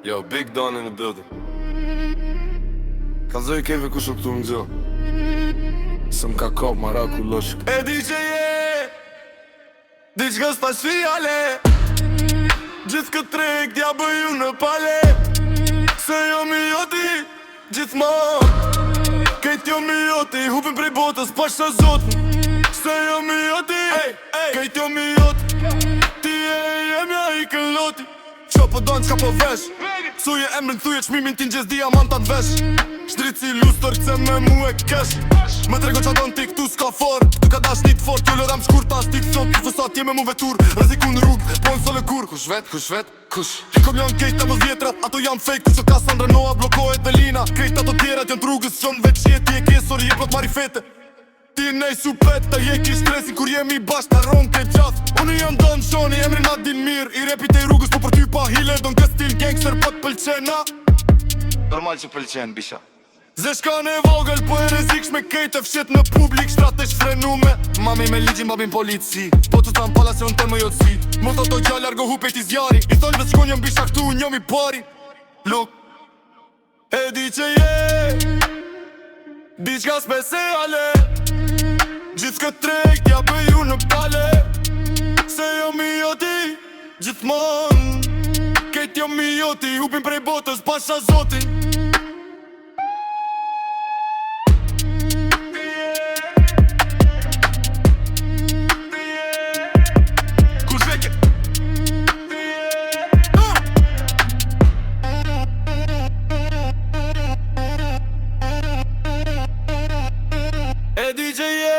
Yo, Big Don in the building. Kalzoj keve kush o këtu më gjo. Sëm ka kop maraku loshk. E di që je diçka s'pas fjale. Gjithë këtë treg t'ja bëju në pale. Se jo mi joti gjithmon. Kejt jo mi joti hupin prej botës pash të zotën. Se jo mi joti kejt jo mi joti. Ti e jemja i këlloti. Qo po donë qka po vesh. Suje emrin thuje qmimin t'in gjes diamantat vesh. Shtrit si lustor këse me mu e kesh. Më trego qa donë ti këtu s'ka for. Tu ka dash nit fort, jo lëram shkur ta stik sot. Fësat jeme mu vetur, rëziku në rrug, po në sole kur. Kush vet, kush Kom janë kejt e më vjetrat, ato janë fake. Kush o ka Sandra Noa, blokohet Belina. Krejt ato tjerat janë trugës, qonë veç jeti e kesor, je plot marifete. Ti nej supeta, je ki stresin kur jemi bashk të ron ke gjath. Unë jam Don Shoni, emrin ma din mirë. I repit e rrugës, po për ty pa hile. Don kë stil gangster, po t'pëlqena. Normal që pëlqen, bisha. Zeshkan e vogël, po e reziksh me kejt e fshet në publik. Shtrate shfrenume, mami me ligjin, babin polici. Po të tam pala se unë të më jotësi. Më thot o gjall, argo hupet i zjari. I thonë vetë shkon jom bisha këtu, unë jom i pari. Luk, e di që je diçka speciale. Gjithë këtë treg t'ja bëju në pale. Se jo mi joti gjithmon. Kejt jo mi joti hupin prej botës pasha zoti. E di që je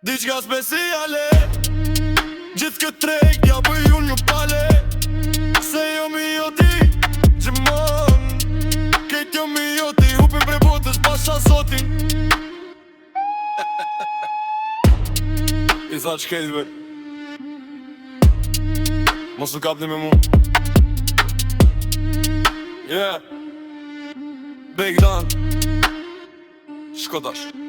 diçka speciale. Gjithë këtë treg t'ja bëju një pale. Se jo mi joti gjithmon. Kejt jo mi joti hupin prej botës pasha zoti. I tha që kejtve mos u kapni me mu. Yeah, Big Don Shkodash.